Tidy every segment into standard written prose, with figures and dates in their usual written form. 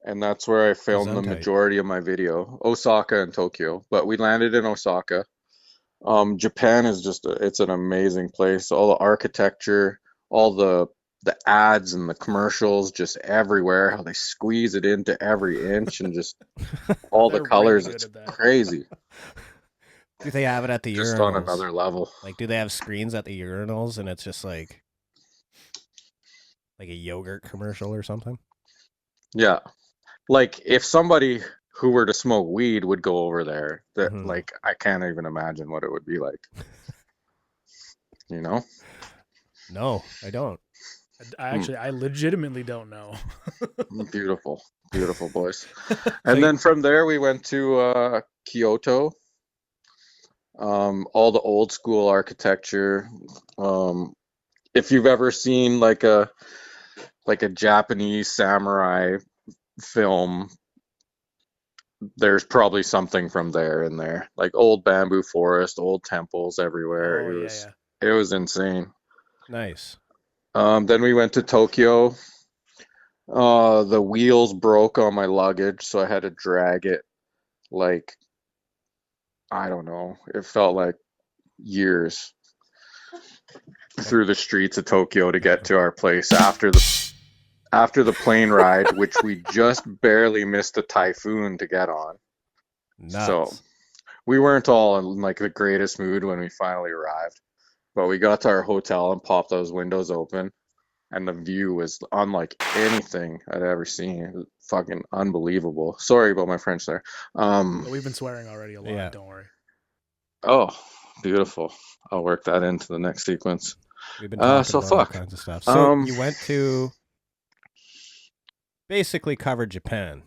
and that's where I filmed the Gesundheit. majority of my video. Osaka and Tokyo, but we landed in Osaka. Japan is just it's an amazing place. All the architecture, all the ads and the commercials just everywhere, how they squeeze it into every inch and just all the They're really colors, good it's at that. crazy. Do they have it at the Just on urinals? another level. Like, do they have screens at the urinals and it's just like a yogurt commercial or something? Yeah. Like if somebody who were to smoke weed would go over there, that Hmm. like I can't even imagine what it would be like, you know? No, I don't. Hmm. I legitimately don't know. Beautiful, beautiful boys. So, And then from there we went to Kyoto. All the old school architecture. Um, if you've ever seen like a Japanese samurai film, there's probably something from there in there. Like old bamboo forest, old temples everywhere. Oh yeah, yeah. It was insane. nice. Then we went to Tokyo. The wheels broke on my luggage, so I had to drag it like I don't know. It felt like years through the streets of Tokyo to get to our place after the plane ride, which we just barely missed a typhoon to get on. So Nuts. we weren't all in like the greatest mood when we finally arrived. But we got to our hotel and popped those windows open, and the view was unlike anything I'd ever seen. It was fucking unbelievable. Sorry about my French there. Um, But we've been swearing already a lot. Yeah, Don't worry. oh, beautiful. I'll work that into the next sequence. we've been talking So about all fuck. kinds of stuff. So Um, you went to basically covered Japan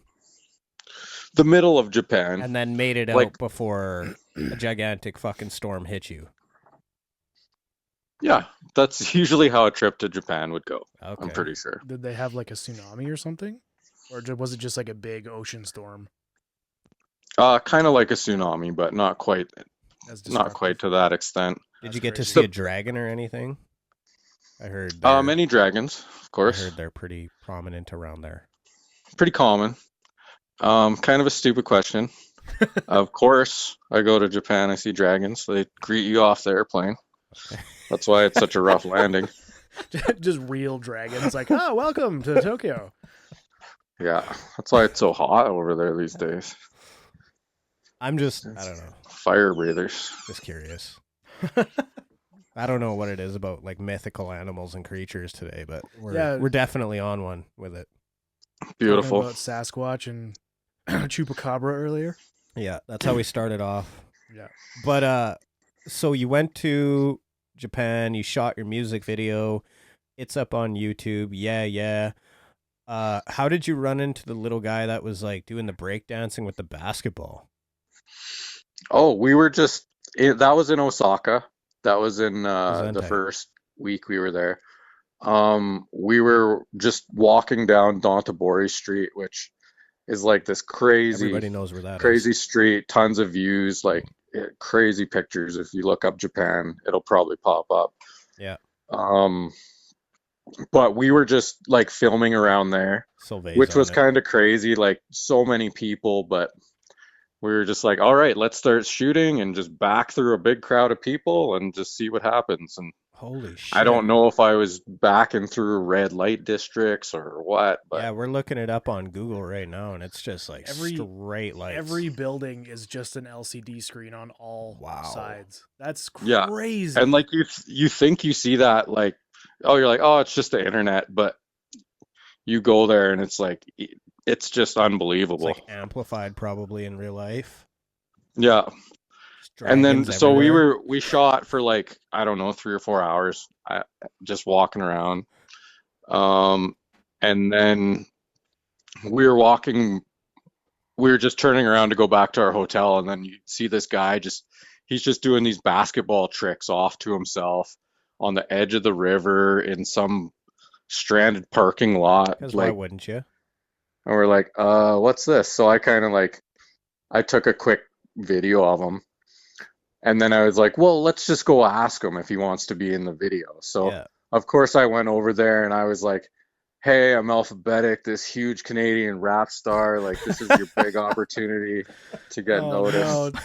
the middle of Japan, and then made it like, out before a gigantic fucking storm hit you. yeah, that's usually how a trip to Japan would go. I'm Okay. pretty sure. Did they have like a tsunami or something, or was it just like a big ocean storm Kind of like a tsunami, but as not quite destructive? to that extent. Did That's you get to crazy. see a The dragon or anything? I heard they're many dragons, of I course, heard they're pretty prominent around there. pretty common. Kind of a stupid question. Of course, I go to Japan, I see dragons. They greet you off the airplane. Okay. That's why it's such a rough landing. Just real dragons, like, oh, welcome to Tokyo. Yeah, that's why it's so hot over there these days. I It's don't know, fire breathers. just curious. I don't know what it is about like mythical animals and creatures today, but Yeah, we're definitely on one with it. talking Beautiful. about Sasquatch and Chupacabra earlier. Yeah, that's how we started off. Yeah. But so you went to Japan, you shot your music video. It's up on YouTube. Yeah, yeah. How did you run into the little guy that was like doing the breakdancing with the basketball? Oh, that was in Osaka. That was in the Gesundheit. first week we were there. We were just walking down Dontabori Street, which is like this Everybody knows where that is. crazy street, tons of views, like crazy pictures. If you look up Japan, it'll probably pop up. Yeah, Um, but we were just like filming around there, Sylvae's which was on it. kind of crazy, like so many people, but we were just like, all right, let's start shooting and just back through a big crowd of people and just see what happens. And Holy I shit. don't know if I was backing through red light districts or what, but Yeah, we're looking it up on Google right now, and it's just like Every straight lights. every building is just an LCD screen on all Wow. sides. That's yeah. And crazy. like you think you see that like, oh, you're like, oh, it's just the internet, but you go there and it's like it's just It's unbelievable. like amplified probably in real life. Yeah. Just And then dragons so everywhere. we shot for like I don't know 3 or 4 hours, just walking around. Um, and then we were walking, we were just turning around to go back to our hotel, and then you see this guy just he's just doing these basketball tricks off to himself on the edge of the river in some stranded parking lot, Because why like, wouldn't you? and we're like, what's this? So I kind of like I took a quick video of him. And then I was like, well, let's just go ask him if he wants to be in the video. So, Yeah. of course, I went over there and I was like, hey, I'm Alphabetic, this huge Canadian rap star. Like, this is your big opportunity to get Oh no. noticed.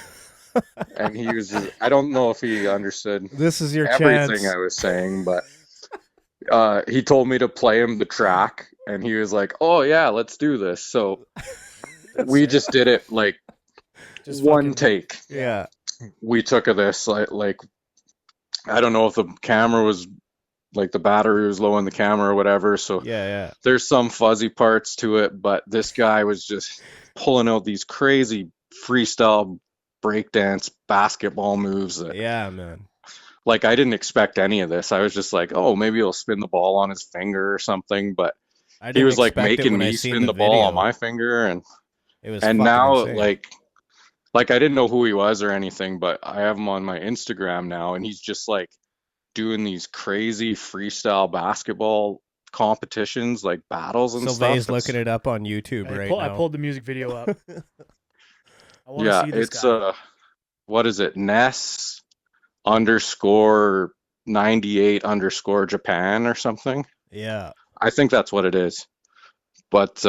And he was just, I don't know if he understood This is your everything chance. I was saying, but he told me to play him the track, and he was like, "Oh yeah, let's do this." So That's we sick. just did it like Just one fucking take. Yeah. We took of this like I don't know if the camera was like the battery was low in the camera or whatever. So Yeah, yeah. there's some fuzzy parts to it, but this guy was just pulling out these crazy freestyle breakdance basketball moves that Yeah, man. like I didn't expect any of this. I was just like, oh, maybe he'll spin the ball on his finger or something, but I he didn't was like expect it making when I me seen spin the the ball on video. my finger It was and fucking now insane. like I didn't know who he was or anything, but I have him on my Instagram now and he's just like doing these crazy freestyle basketball competitions, like battles and stuff. Sylvae's looking it up on YouTube right I now. pulled the music video up. I want to Yeah, see this it's guy. what is it? Ness underscore 98 underscore Japan or something. Yeah. I think that's what it is. But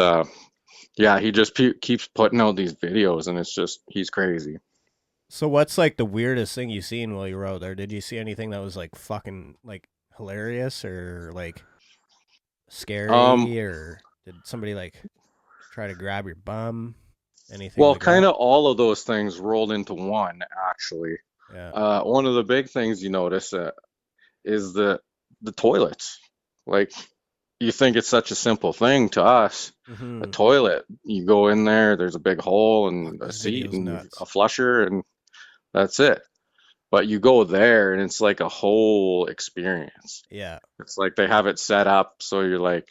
yeah, he just keeps putting out these videos and it's just he's crazy. So what's like the weirdest thing you seen while you were out there? Did you see anything that was like fucking like hilarious or like Um, scary, or did somebody like try to grab your bum? Anything well, like kind that? of all of those things rolled into one, actually. Yeah. One of the big things you notice is the toilets. Like you think it's such a simple thing to us. A Mm-hmm. toilet, you go in there, there's a big hole Fuck, and a this seat video's and nuts. a flusher and that's it. But you go there and it's like a whole experience. Yeah. It's like they have it set up so you're like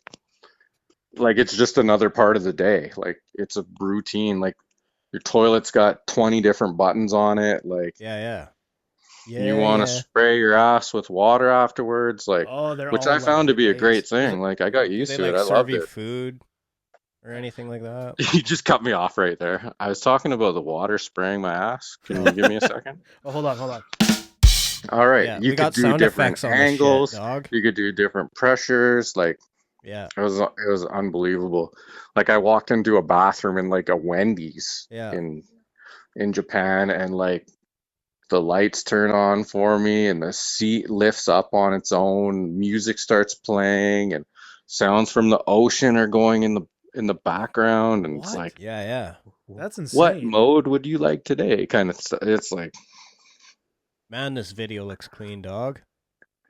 it's just another part of the day. Like it's a routine. Like your toilet's got 20 different buttons on it. Like Yeah, yeah. you Yeah, want to yeah. spray your ass with water afterwards, like Oh, they're which all I like found to be a great bidets. thing. Like I got Do used they to it. like I serve loved you it. food or anything like that? You just cut me off right there. I was talking about the water spraying my ass. Can you give me a second? Oh, hold on, hold on. All right. Yeah, You we could got do sound different effects on this shit, angles. dog. You could do different pressures. Like Yeah, it was unbelievable. Like I walked into a bathroom in like a Wendy's yeah. in Japan and like the lights turn on for me and the seat lifts up on its own, music starts playing and sounds from the ocean are going in the background and it's What? like Yeah, yeah. That's what insane. mode would you like today kind of stuff. It's like Man, this video looks clean, dog.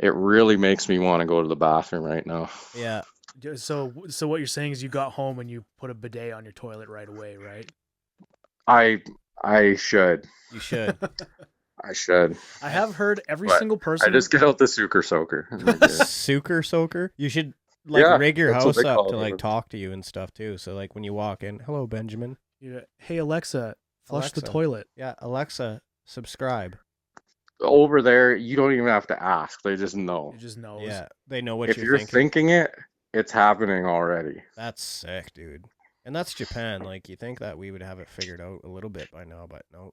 it really makes me want to go to the bathroom right now. Yeah. So what you're saying is you got home and you put a bidet on your toilet right away, right? I I should. You should. I should. I have heard every But single I person. just get out the Suker Soaker. And I do it. Suker soaker. You should like Yeah, rig your that's what house they up to call like it. talk to you and stuff too. So like when you walk in, hello Benjamin. Hey Alexa, flush the Alexa. toilet. Yeah, Alexa, subscribe. Over there, you don't even have to ask. They just know. It just knows. Yeah, they know what If you're you're thinking. thinking it, it's happening already. That's sick, dude. And that's Japan. Like you think that we would have it figured out a little bit by now, but no,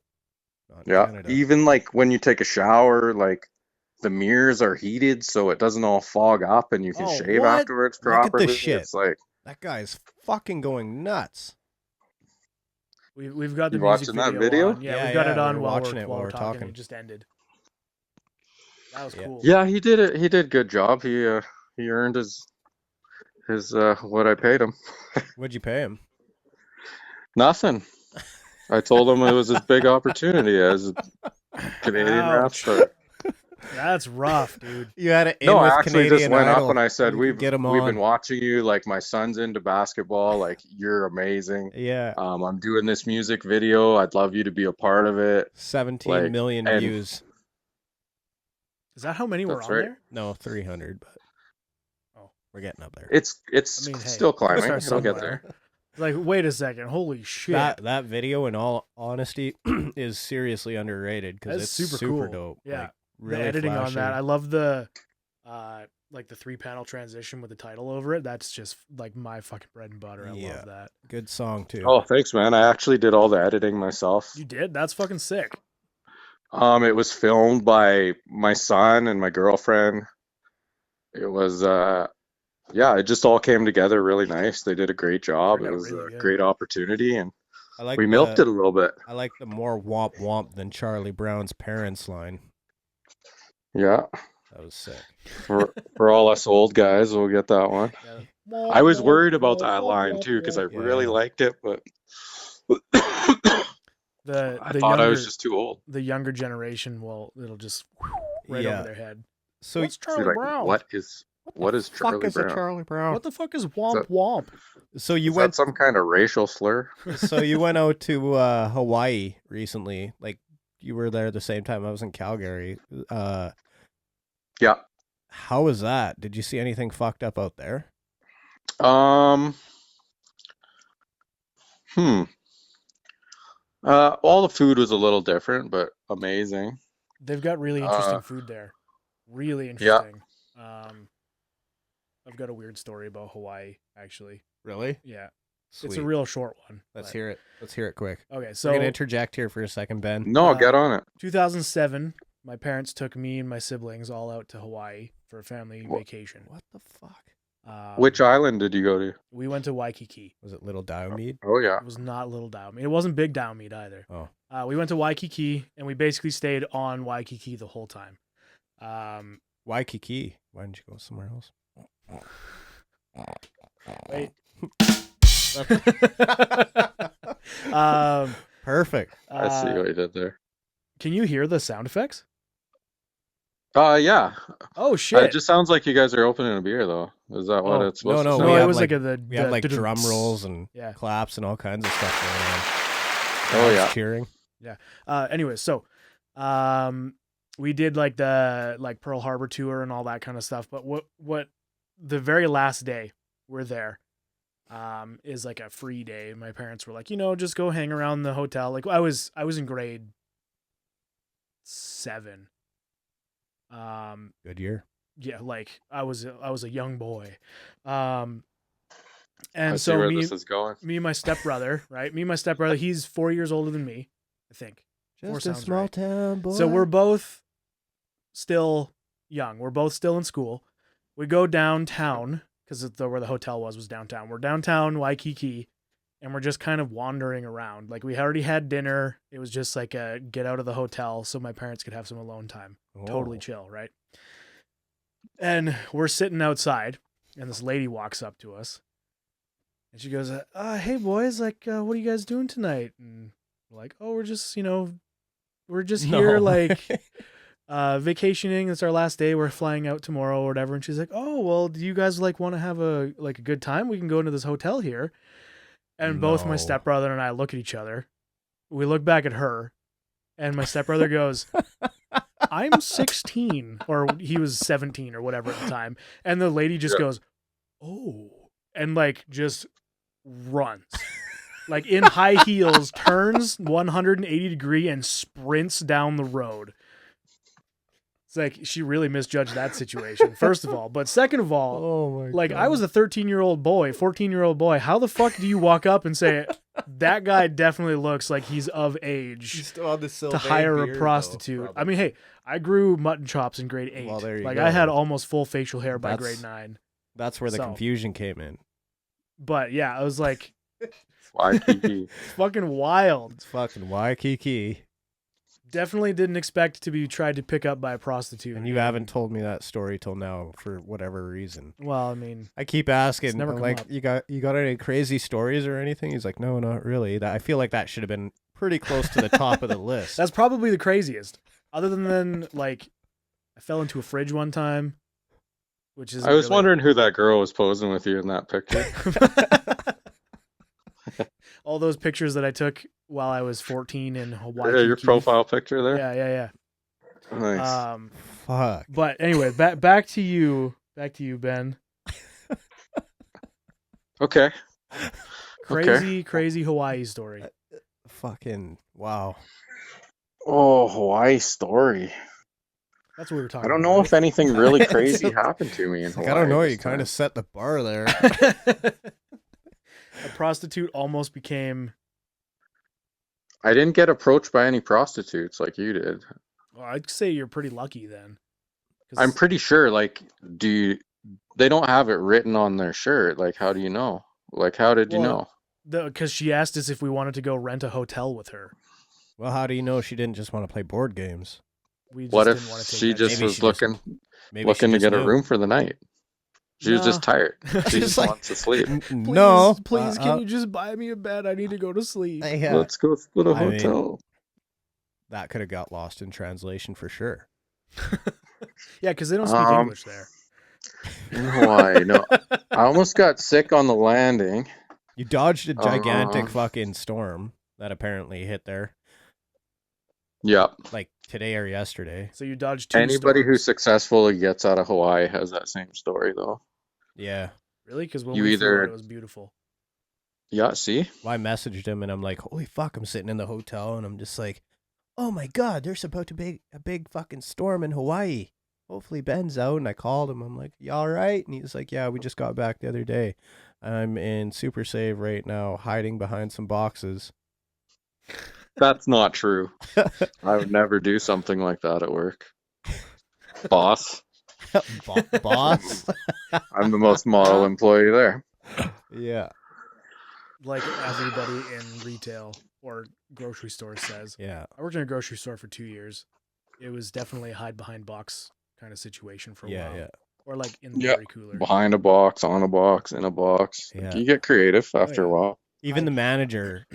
not in Yeah. Canada. Even like when you take a shower, like the mirrors are heated so it doesn't all fog up and you can Oh, shave what? afterwards Look at this properly. shit. It's like, That guy's fucking going nuts. We've got the you music watching that video video? on. Yeah, Yeah, we've got yeah, it on we're while watching we're it while while we're we're talking. talking. It just ended. That was Yeah. cool. Yeah, he did it. He did good job. He earned his what I paid him. What'd you pay him? Nothing. I told him it was his big opportunity as a Canadian rap Ouch. star. That's rough, dude. You had it in No, I with actually just Canadian went up Idol. and I said, You could get him we've been on. watching you. Like my son's into basketball. Like you're amazing. Yeah. I'm doing this music video. I'd love you to be a part of it. 17 Like, million and views. Is that how many were that's on right. there? No, 300, but Oh, we're getting up there. It's I mean, hey, still you gotta climbing. start It'll get somewhere. there. It's like, wait a second, holy shit. That video, in all honesty, is seriously underrated because That's it's super super cool. dope. Yeah. Like, The really editing on that, flashy. I love the like the 3-panel transition with the title over it. That's just like my fucking bread and butter. I Yeah. love that. Good song too. Oh, thanks, man. I actually did all the editing myself. You did? That's fucking sick. It was filmed by my son and my girlfriend. It was yeah, it just all came together really nice. They did a great job. Turned It out was really a good. great opportunity, and I like we milked the it a little bit. I like the more womp womp than Charlie Brown's parents line. Yeah, That was sick. for all us old guys, we'll get that one. Yeah. I was worried about that line too because I really Yeah. liked it, but The I the thought I was younger just too old. the younger generation it'll just right over Yeah. their head. So What's Be Charlie like, Brown? what is fuck Charlie is a Brown? Charlie Brown? What the fuck is Is womp that, womp? So you is that went some kind of racial slur? so you went out to Hawaii recently. Like you were there the same time I was in Calgary. Yeah. How was that? Did you see anything fucked up out there? Um. Hmm. All the food was a little different, but amazing. They've got really Uh. interesting food there. Really Yeah. interesting. I've got a weird story about Hawaii, actually. Really? Yeah. Sweet. It's a real short one. Let's but- hear it. Let's hear it quick. Okay, We're so gonna interject here for a second, Ben. No, get on it. 2007, my parents took me and my siblings all out to Hawaii for a family Wha- vacation. What the fuck? Which island did you go to? We went to Waikiki. Was it Little Diomede? Oh yeah. It was not Little Diomede. It wasn't Big Diomede either. Oh. We went to Waikiki, and we basically stayed on Waikiki the whole time. Waikiki. Why didn't you go somewhere else? Wait. Perfect. I see what you did there. Can you hear the sound effects? Yeah. Oh shit! It just sounds like you guys are opening a beer, though. Is that what Oh, it's supposed no, to we No, sound it have, was like- like We had like drum rolls and Yeah. claps and all kinds of stuff Oh, going on. yeah. Crowds cheering. Anyways, so we did like the Pearl Harbor tour and all that kind of stuff. But what the very last day we're there is like a free day. My parents were like, just go hang around the hotel. Like I was in grade 7. Good year. Yeah, like I was a young boy. And I see so where me this is going. and my stepbrother, right? Me and my stepbrother, he's 4 years older than me, I think. Four Just a sounds small right. town boy. So we're both still young. We're both still in school. We go downtown because where the hotel was downtown. We're downtown Waikiki, and we're just kind of wandering around. Like we already had dinner. It was just like a get out of the hotel so my parents could have some alone time. Totally Oh. chill, right? And we're sitting outside, and this lady walks up to us, and she goes, "Hey boys, like, what are you guys doing tonight?" And we're like, "Oh, we're just, we're just here, No. like, vacationing. It's our last day. We're flying out tomorrow or whatever." And she's like, "Oh, well, do you guys like want to have a good time? We can go into this hotel here." And both my No. stepbrother and I look at each other. We look back at her, and my stepbrother goes, "I'm 16," or he was 17 or whatever at the time. And the lady just Yeah. goes, "Oh," and like just runs. Like in high heels, turns 180 degree and sprints down the road. It's like she really misjudged that situation, first of all. But second of all, Oh my like God. I was a 13-year-old boy, 14-year-old boy. How the fuck do you walk up and say, "That guy definitely looks like he's of age still on the to hire a prostitute"? I mean, hey, I grew mutton chops in grade 8. Well, there you like go. I had almost full facial hair by That's- grade 9. That's where the So- confusion came in. But yeah, I was like, Waikiki. it's fucking wild. It's fucking Waikiki. Definitely didn't expect to be tried to pick up by a prostitute. And you haven't told me that story till now for whatever reason. Well, I mean, I keep asking, never I'm come like, up. you got any crazy stories or anything? He's like, no, not really. I feel like that should have been pretty close to the top of the list. that's probably the craziest. Other than like, I fell into a fridge one time, which is. I was wondering who that girl was posing with you in that picture. all those pictures that I took while I was 14 in Hawaii. Yeah, your profile picture there. Yeah. Nice. Fuck. But anyway, back to you, Ben. Okay. Crazy Hawaii story. Fucking wow. Oh, Hawaii story. That's what we were talking I don't about. know if anything really crazy happened to me in Like, Hawaii. I don't know. this You kind time. of set the bar there. A prostitute almost became. I didn't get approached by any prostitutes like you did. Well, I'd say you're pretty lucky then. 'Cause I'm pretty sure. Like, do they don't have it written on their shirt. Like, how do you know? Like, how did you Well, know? because she asked us if we wanted to go rent a hotel with her. Well, how do you know she didn't just want to play board games? We just What didn't want if to take she that just Maybe was she just- looking Maybe she to just get a knew. room for the night? She was just No. tired. She Just just like- wants to sleep. No, Please, can you just buy me a bed? I need to go to sleep. Yeah, Let's go split a I mean- hotel. that could have got lost in translation for sure. Yeah, because they don't speak Um, English there. In Hawaii, no. I almost got sick on the landing. You dodged a gigantic Uh, fucking storm that apparently hit there, Yep. like today or yesterday. So you dodged two Anybody who storms. successfully gets out of Hawaii has that same story, though. Yeah. Really? Because when You we flew out, either- it was beautiful. Yeah, see? Well, I messaged him and I'm like, holy fuck, I'm sitting in the hotel and I'm just like, oh my God, there's about to be a big fucking storm in Hawaii. Hopefully Ben's out. And I called him. I'm like, you all right? And he's like, yeah, we just got back the other day. I'm in Super Save right now, hiding behind some boxes. That's not true. I would never do something like that at work. Boss, Boss? I'm the most model employee there. Yeah. Like everybody in retail or grocery store says. Yeah. I worked in a grocery store for 2 years. It was definitely a hide behind box kind of situation for a Yeah. while. Yeah. Or like in the Yeah. dairy cooler. Behind a box, on a box, in a box. Like, Yeah. you get creative after yeah. a while. Even the manager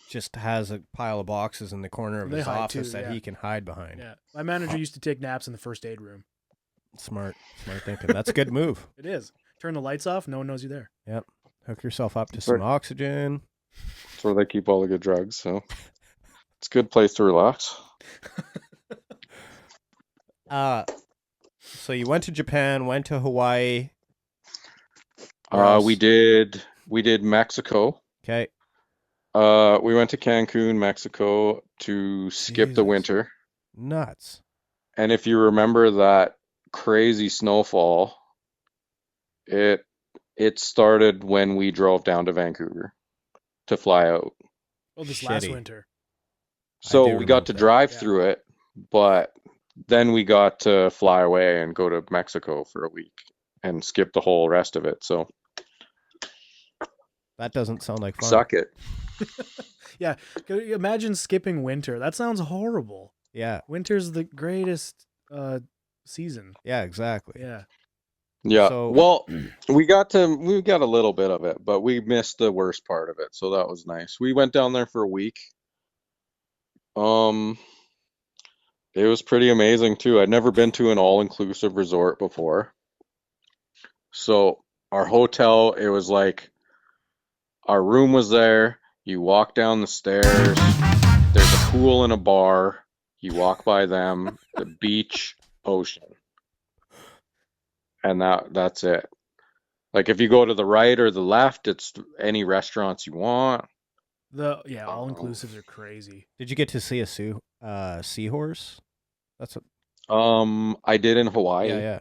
just has a pile of boxes in the corner of They his hide office too, that yeah. he can hide behind. Yeah. My manager used to take naps in the first aid room. Smart thinking. That's a good move. It is. Turn the lights off, no one knows you're there. Hook yourself up to Right. some oxygen. That's where they keep all the good drugs, so it's a good place to relax. So you went to Japan, went to Hawaii. Where else? We did Mexico. Okay. We went to Cancun, Mexico to skip the Jesus. winter. Nuts. And if you remember that crazy snowfall, it started when we drove down to Vancouver to fly out. Oh, this last Shitty. winter. So do we got to remember that, drive yeah. through it, but then we got to fly away and go to Mexico for a week and skip the whole rest of it. So That doesn't sound like fun. suck it. Yeah. Can you imagine skipping winter? That sounds horrible. Yeah. Winter's the greatest season. Yeah, exactly. Yeah. Yeah. So- Well, we got a little bit of it, but we missed the worst part of it. So that was nice. We went down there for a week. It was pretty amazing too. I'd never been to an all-inclusive resort before. So our hotel, it was like our room was there. You walk down the stairs. There's a pool and a bar. You walk by them, the beach, ocean. And that's it. Like if you go to the right or the left, it's any restaurants you want. All inclusives are crazy. Did you get to see a seahorse? That's what. I did in Hawaii. Yeah.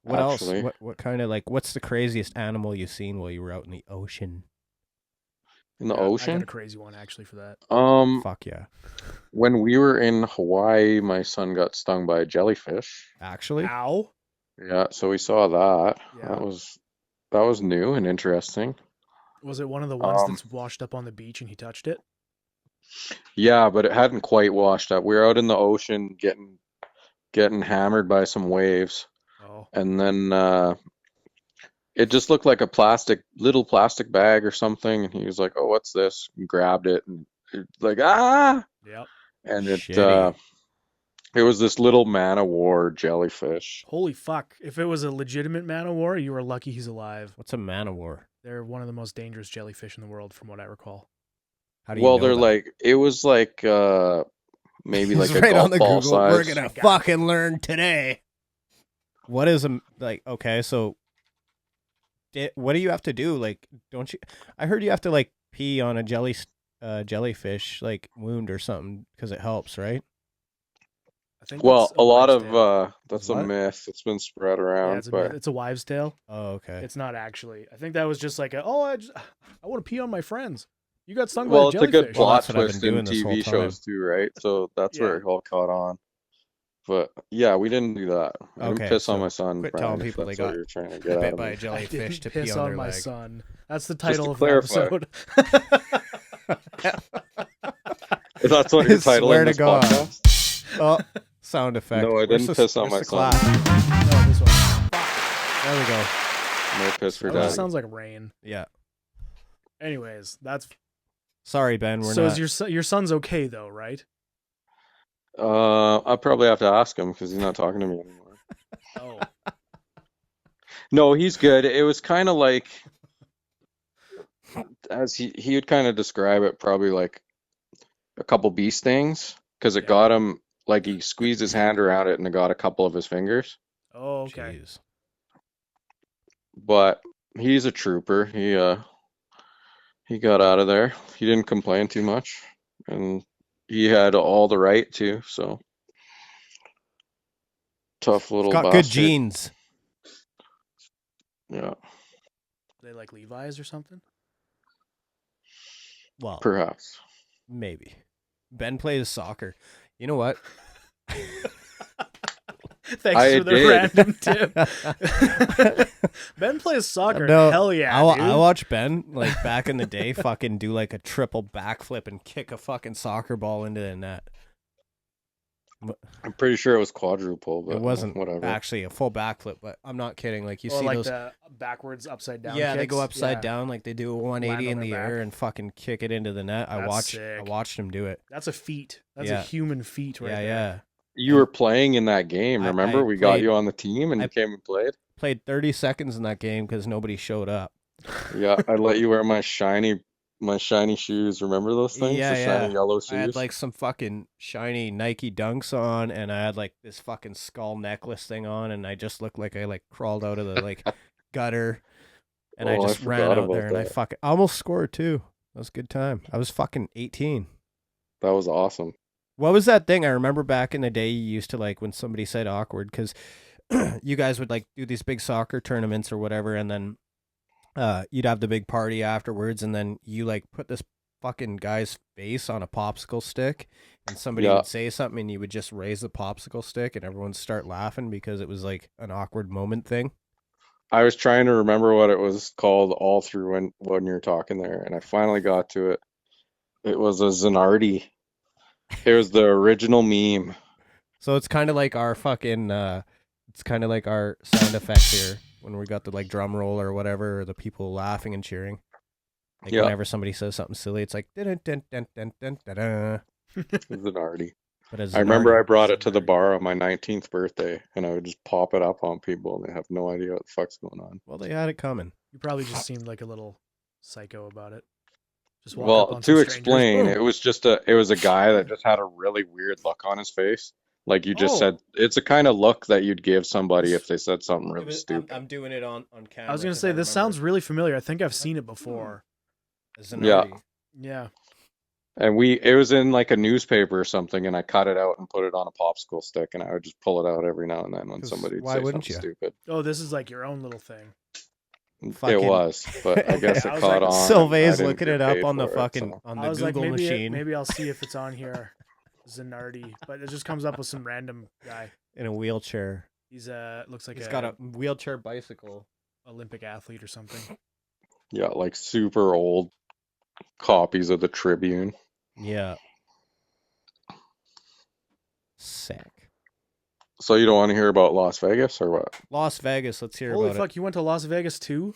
What Actually. else? What kind of what's the craziest animal you've seen while you were out in the ocean? In the I got ocean? a crazy one actually for that. Fuck yeah. When we were in Hawaii, my son got stung by a jellyfish. Actually? Ow. Yeah, so we saw that. Yeah. That was new and interesting. Was it one of the ones that's washed up on the beach and he touched it? Yeah, but it hadn't quite washed up. We were out in the ocean getting hammered by some waves, Oh. and then it just looked like a little plastic bag or something. And he was like, "Oh, what's this?" And grabbed it and like Yep. and Shitty. it was this little man-o-war jellyfish. Holy fuck. If it was a legitimate man of war, you were lucky he's alive. What's a man o' war? They're one of the most dangerous jellyfish in the world, from what I recall. How do you Well, know they're that? like it was like maybe like It's a right golf on the ball Google. We're size. gonna fucking learn today. What is a okay? So, what do you have to do? Like, don't you? I heard you have to pee on a jellyfish wound or something because it helps, right? I think Well, that's a lot wives' of tale. that's What? a myth. It's been spread Yeah, around, but it's a wives' tale. Oh, okay. It's not actually. I think that was just like I want to pee on my friends. You got stung well, by it's a a good jellyfish. Well, plot that's what I've been twist in doing this whole TV shows too, right? So that's where Yeah. it all caught on. But yeah, we didn't do that. I didn't Okay, piss on so my son, quit Brian, telling if people they that's what got you're trying to get out bit of by me. a jellyfish to pee Piss on on their my leg. son. That's the Just title to of the clarify. episode. If that's what you're Swear titling to this God. podcast? Oh, sound effect. No, I Where's didn't the, piss on where's my the son. clap? No, this one. There we go. No piss for That daddy. just sounds like rain. Yeah. Anyways, that's Sorry, Ben. We're so. not. Is your son's okay though, right? I'll probably have to ask him because he's not talking to me anymore. Oh, No, he's good. It was kind of like, as he would kind of describe it, probably like a couple bee stings because it Yeah. got him, like he squeezed his hand around it and it got a couple of his fingers. oh, okay. Jeez. But he's a trooper. He got out of there. He didn't complain too much, and he had all the right to. So tough He's little got bastard. good genes. Yeah, They like Levi's or something. Well, Oh. perhaps. maybe. Ben plays soccer. You know what? Thanks I for the did. random tip. Ben plays soccer. No, Hell yeah, I dude. watched Ben like back in the day fucking do like a triple backflip and kick a fucking soccer ball into the net. I'm pretty sure it was quadruple, but It wasn't whatever. actually a full backflip, but I'm not kidding. Like you Or see like those, the backwards, upside down. yeah, they kicks. go upside Yeah. down, like they do a 180 Land in on the their air back. and fucking kick it into the net. I That's watched sick. him do it. That's a feat. That's Yeah. a human feat right Yeah, there. yeah. You were playing in that game, I remember? We got played- you on the team and I- you came and played. Played 30 seconds in that game because nobody showed up. Yeah, I let you wear my shiny shoes. Remember those things? Yeah, the yeah. shiny yellow I had shoes? like some fucking shiny Nike Dunks on, and I had like this fucking skull necklace thing on, and I just looked like I like crawled out of the like gutter, and I Oh, I just ran forgot out about there, and I that. fucking almost scored too. That was a good time. I was fucking 18. That was awesome. What was that thing? I remember back in the day, you used to like when somebody said awkward, because you guys would like do these big soccer tournaments or whatever, and then you'd have the big party afterwards, and then you like put this fucking guy's face on a popsicle stick, and somebody Yeah. would say something, and you would just raise the popsicle stick, and everyone would start laughing because it was like an awkward moment thing. I was trying to remember what it was called all through when you were talking there, and I finally got to it. It was a Zanardi. It was the original meme. So it's kind of like our fucking, it's kind of like our sound effect here when we got the like drum roll or whatever, or the people laughing and cheering. Like Yeah. whenever somebody says something silly, it's like dun dun dun dun dun dun dun. Zanardi. But as I remember I brought it to the bar on my 19th birthday, and I would just pop it up on people, and they have no idea what the fuck's going on. Well, they had it coming. You probably just seemed like a little psycho about it. Just walk up Well, on to some strangers. explain, Boom. it was a guy that just had a really weird look on his face. Like you just Oh. said, it's a kind of look that you'd give somebody if they said something really stupid. I'm doing it on camera. I was gonna say this sounds really familiar. I think I've seen it before. Yeah. Yeah. And it was in like a newspaper or something, and I cut it out and put it on a popsicle stick, and I would just pull it out every now and then when 'Cause somebody would why say wouldn't something you? stupid. Oh, this is like your own little thing. Fucking- It was, but I guess Okay, I it was caught like, on. Sylvae I is didn't looking get it up paid on the for it, fucking so. on I the was like, Google maybe machine maybe I'll see if it's on here. Zanardi, but it just comes up with some random guy. in a wheelchair. He's looks like He's a got a wheelchair bicycle. Olympic athlete or something. Yeah, like super old copies of the Tribune. Yeah. Sick. So you don't want to hear about Las Vegas or what? Las Vegas. Let's hear Holy about fuck! You went to Las Vegas too?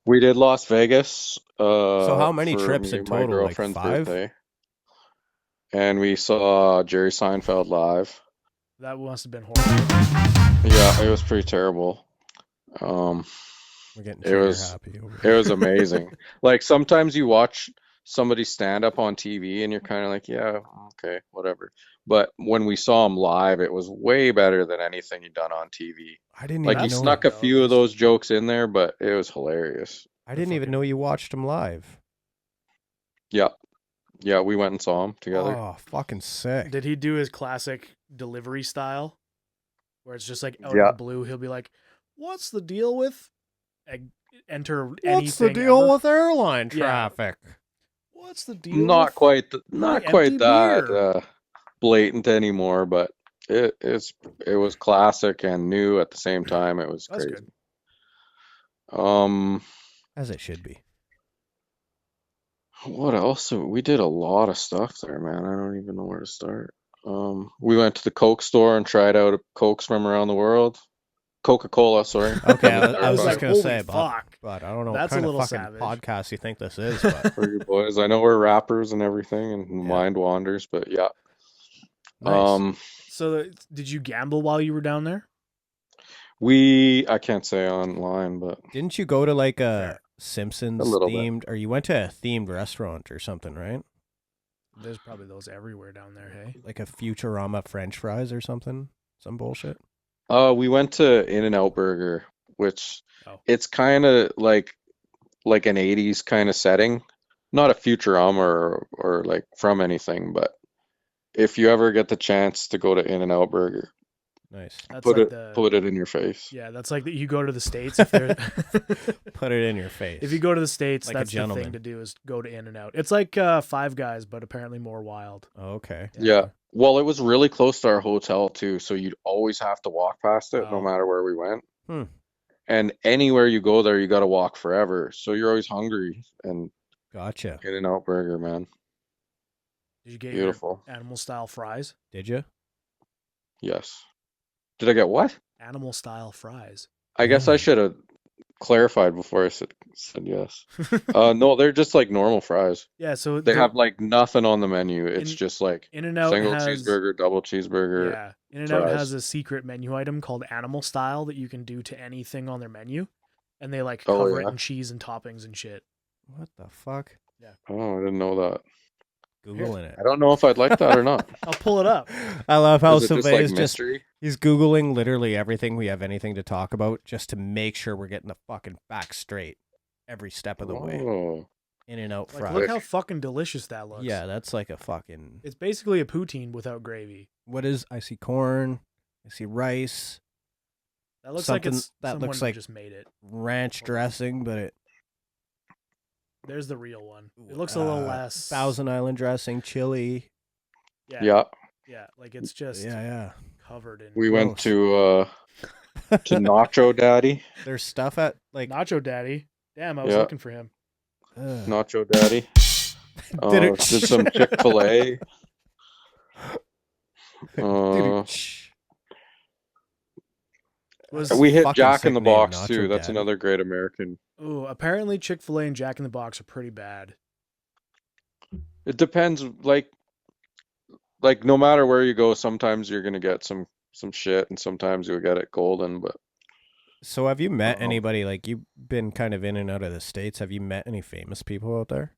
We did Las Vegas. So how many for trips me in and my total? Like girlfriend's 5? birthday. And we saw Jerry Seinfeld live. That must have been horrible. Yeah, it was pretty terrible. We're getting It trigger was- happy over It here. was amazing. Like sometimes you watch somebody stand up on TV and you're kind of like, yeah, okay, whatever. But when we saw him live, it was way better than anything he'd done on TV. I didn't Like even he know. snuck a though. few of those jokes in there, but it was hilarious. I didn't even fucking- know you watched him live. Yeah. Yeah, we went and saw him together. Oh, fucking sick. Did he do his classic delivery style, where it's just like out Yeah. of the blue, he'll be like, "What's the deal with enter anything?" What's the deal ever? with airline Yeah. traffic? What's the deal? Not with quite my not quite empty that beer?" blatant anymore, but It was classic and new at the same time. It was That's good. crazy. Um, As it should be. what else? We did a lot of stuff there, man. I don't even know where to start. We went to the Coke store and tried out Cokes from around the world. Coca-Cola, sorry. Okay, From the I was just like, Starbucks. gonna holy say, fuck. but I don't know what That's a kind of little fucking savage. podcast you think this is, but For you boys. I know we're rappers and everything and Yeah. mind wanders, but yeah. nice. So did you gamble while you were down there? I can't say online, but Didn't you go to like a Fair. Simpsons little bit. themed, or you went to a themed restaurant or something, right? There's probably those everywhere down there, hey? Like a Futurama French fries or something, some bullshit. We went to In-N-Out Burger, which Oh. it's kind of like an 80s kind of setting. Not a Futurama or like from anything, but if you ever get the chance to go to In-N-Out Burger, Nice. That's put like it in your face. Yeah, that's like that you go to the States if they're Put it in your face. if you go to the States, Like a that's the thing gentleman. to do is go to In-N-Out. It's like Five Guys, but apparently more wild. Oh, okay. Yeah. Well, it was really close to our hotel too, so you'd always have to walk past it no Oh. matter where we went. Hmm. And anywhere you go there, you got to walk forever. So you're always hungry. And Gotcha. In-N-Out Burger, man. Did you get Beautiful. your animal style fries? Did you? Yes. Did I get what? Animal style fries. I guess I should have clarified before I said yes. No, they're just like normal fries. Yeah, so They have like nothing on the menu. It's just like In-N-Out single has cheeseburger, double cheeseburger, yeah, In-N-Out fries. has a secret menu item called animal style that you can do to anything on their menu, and they like Oh, cover it yeah? in cheese and toppings and shit. What the fuck? Oh, I didn't know that. Googling it. I don't know if I'd like that or not. I'll pull it up. I love how Is it just Sylvae like is just mystery? he's Googling literally everything we have anything to talk about just to make sure we're getting the fucking facts straight every step of the way. Oh, In-N-Out Like, fries. look how fucking delicious that looks. Yeah, that's like a fucking. It's basically a poutine without gravy. What is? I see corn. I see rice. That looks Something like it's that someone looks like just made it. ranch dressing, but it. There's the real one. It looks a little less Thousand Island dressing, chili. Yeah, yeah. like it's just Yeah. covered in We went Gross. to Nacho Daddy. There's stuff at like. Nacho Daddy. Damn, I was Yeah. looking for him. Nacho Daddy. Did Did some Chick-fil-A. We hit Fucking Jack in sick the name, Box Nacho too. That's Daddy. another great American. Ooh, apparently Chick-fil-A and Jack in the Box are pretty bad. It depends. Like no matter where you go, sometimes you're gonna get some shit, and sometimes you'll get it golden. But So have you met Oh. anybody, like you've been kind of in and out of the States? Have you met any famous people out there?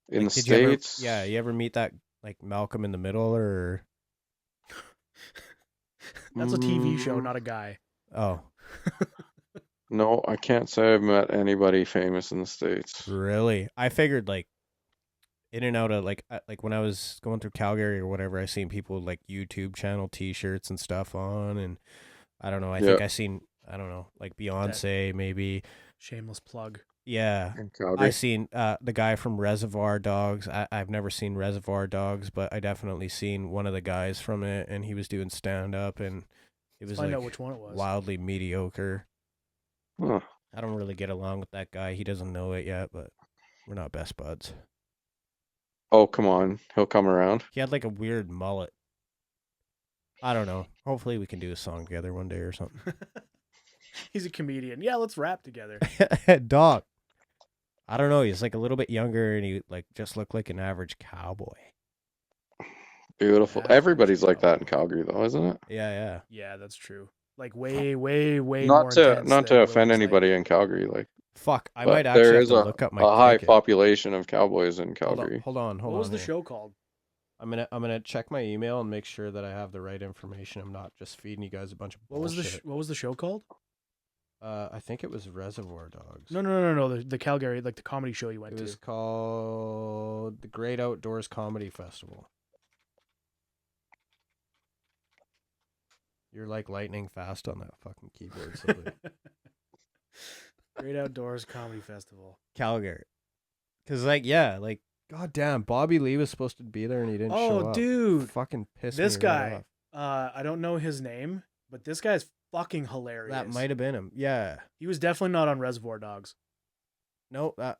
in Like, the did you ever- States, yeah, you ever meet that like Malcolm in the Middle or That's a TV show, Mm. not a guy. oh, no, I can't say I've met anybody famous in the States. really? I figured like in and out of like when I was going through Calgary or whatever, I seen people with, like YouTube channel T-shirts and stuff on, and I don't know. I think Yeah. I seen like Beyonce maybe. Shameless plug. Yeah, In I Calgary. seen the guy from Reservoir Dogs. I've never seen Reservoir Dogs, but I definitely seen one of the guys from it, and he was doing stand up, and it was Find like out which one it was. wildly mediocre. Huh. I don't really get along with that guy. He doesn't know it yet, but we're not best buds. Oh, come on. He'll come around. He had like a weird mullet. I don't know. Hopefully we can do a song together one day or something. He's a comedian. Yeah, let's rap together. Dog. I don't know. He's like a little bit younger, and he like just looked like an average cowboy. Beautiful. Yeah, Everybody's like that in Calgary, though, isn't it? Yeah. Yeah, that's true. Like way more Not to intense not than to offend Willie's, anybody like- in Calgary, like, Fuck. I but might actually there have is to a look up my high ticket. population of cowboys in Hold Calgary. on. Hold on. What was the here. show called? I'm gonna check my email and make sure that I have the right information. I'm not just feeding you guys a bunch of What was bullshit. what was the show called? I think it was Reservoir Dogs. No. The Calgary, like the comedy show you went It to. was called the Great Outdoors Comedy Festival. You're like lightning fast on that fucking keyboard. Sylvae. Great Outdoors Comedy Festival. Calgary. Cause like yeah, like God damn, Bobby Lee was supposed to be there and he didn't show up. Dude, Fucking pissed this me right guy. off. I don't know his name, but this guy's fucking hilarious. That might have been him. Yeah. He was definitely not on Reservoir Dogs. No, that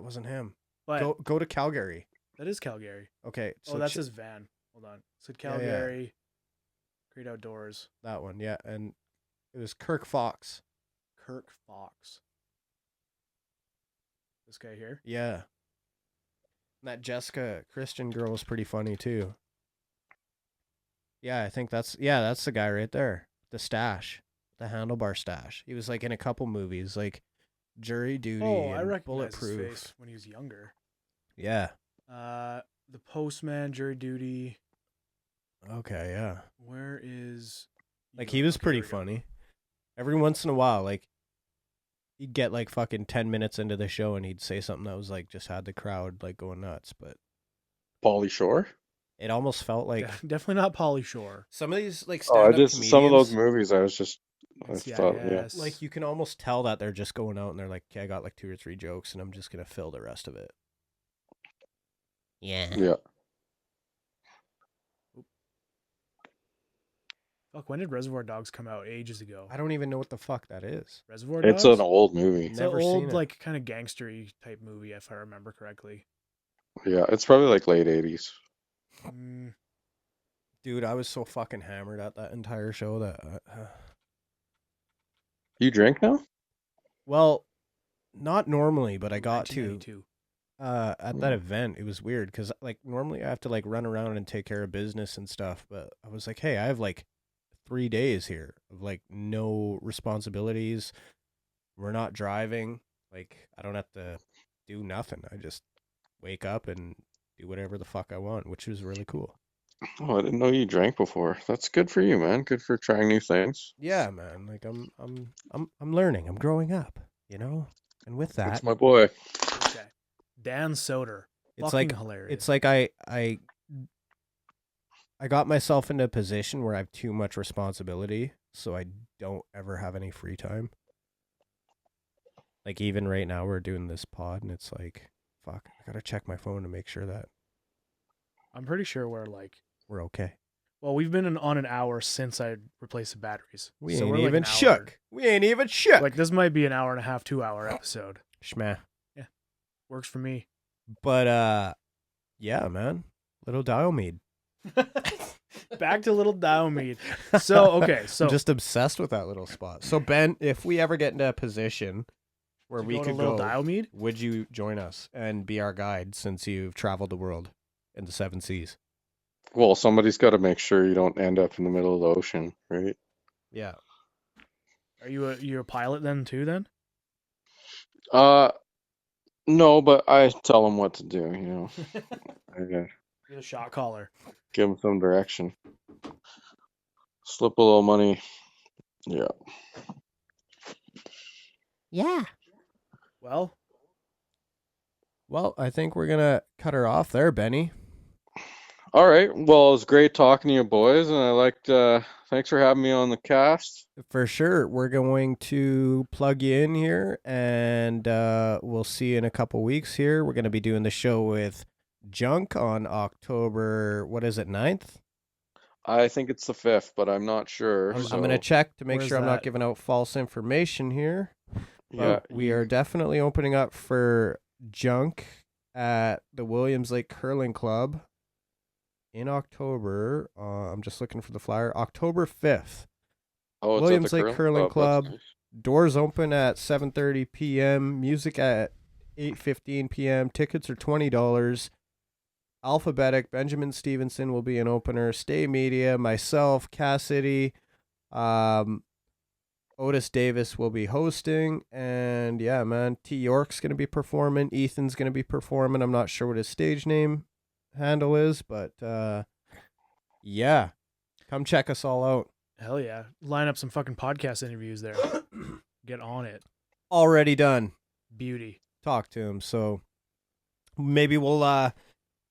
wasn't him. But Go to Calgary. that is Calgary. Okay. So That's his van. Hold on. Said Calgary. Great Outdoors. that one, yeah. And it was Kirk Fox. Kirk Fox. This guy here. Yeah. And that Jessica Christian girl was pretty funny too. Yeah, I think that's the guy right there. The stash. The handlebar stash. He was like in a couple movies, like Jury Duty Oh, I and recognize his Bulletproof. face when he was younger. Yeah. The Postman, Jury Duty. Okay, yeah. Where is? Like he was Okay, pretty there we go. funny. Every once in a while, like he'd get like fucking 10 minutes into the show and he'd say something that was like just had the crowd like going nuts, but Pauly Shore? it almost felt like Definitely not Pauly Shore. some of these like Oh, I stand-up just some of those comedians, movies I It's- thought, yes. like you can almost tell that they're just going out and they're like, okay, I got like 2 or 3 jokes and I'm just gonna fill the rest of it. Yeah. yeah. Fuck, when did Reservoir Dogs come out? Ages ago. I don't even know what the fuck that is. Reservoir It's Dogs? an old movie. It's Never an seen old, it. like, kind of gangstery type movie, if I remember correctly. Yeah, it's probably like late 80s. Mm, Dude, I was so fucking hammered at that entire show that You drink now? well, not normally, but I got to 1992. at that event. It was weird because like normally I have to like run around and take care of business and stuff, but I was like, hey, I have like 3 days here of like no responsibilities. We're not driving. Like I don't have to do nothing. I just wake up and do whatever the fuck I want, which was really cool. Oh, I didn't know you drank before. That's good for you, man. Good for trying new things. Yeah, man. Like I'm learning. I'm growing up, you know? And with that, That's my boy. This guy. Dan Soder. it's Fucking like hilarious. it's like I got myself into a position where I have too much responsibility, so I don't ever have any free time. Like even right now we're doing this pod and it's like, fuck, I gotta check my phone to make sure that I'm pretty sure we're like, we're okay. well, we've been on an hour since I replaced the batteries. We So ain't we're like even an hour. shook. We ain't even shook. Like, this might be an hour and a half, 2-hour episode. Schmah. Works for me. But yeah, man. Little Diomede. Back to Little Diomede. So, okay. So, I'm just obsessed with that little spot. So Ben, if we ever get into a position where to we go to could Little go, Diomede? would you join us and be our guide since you've traveled the world in the 7 seas? Well, somebody's got to make sure you don't end up in the middle of the ocean, right? Yeah. Are you a pilot then, too, then? No, but I tell them what to do, you know. I You're the shot caller. give them some direction. Slip a little money. Yeah. Yeah. Well, Well, I think we're going to cut her off there, Benny. All right. Well, it was great talking to you boys, and I liked thanks for having me on the cast. For sure. We're going to plug you in here, and we'll see you in a couple weeks here. We're going to be doing the show with Junk on October, what is it, 9th? I think it's the 5th, but I'm not sure. I'm so, going to check to make where's sure I'm not that? giving out false information here. yeah, But we are definitely opening up for Junk at the Williams Lake Curling Club in October. I'm just looking for the flyer. October 5th. Oh, it's at Williams the Lake Curling That's Club. nice. Doors open at 7:30 p.m. Music at 8:15 p.m. Tickets are $20. Alphabetic, Benjamin Stevenson will be an opener. Stay Media, myself, Cassidy, Otis Davis will be hosting, and yeah, man, T York's gonna be performing. Ethan's gonna be performing. I'm not sure what his stage name handle is, but yeah, come check us all out. hell yeah. Line up some fucking podcast interviews there. Get on it. Already done. Beauty. Talk to him. So maybe we'll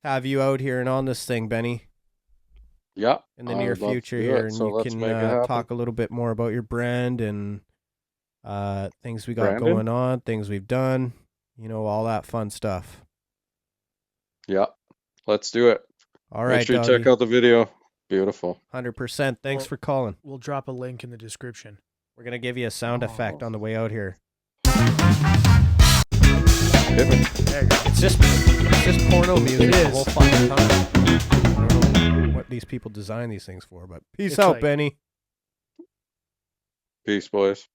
have you out here and on this thing, Benny, Yeah. in the I near would love to future do here, it, and so you let's can make it happen. talk a little bit more about your brand and things we got Brandon? going on, things we've done, all that fun stuff. Yeah, let's do it. All Make right, sure you doggy. check out the video. Beautiful. 100%. Thanks Well- for calling. We'll drop a link in the description. We're gonna give you a sound effect on the way out here. Hit me. There you go. It's just porno music It the is. whole fucking time. I don't know what these people design these things for, but peace It's out, like- Benny. Peace, boys.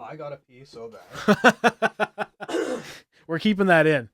I got a pee so bad. We're keeping that in.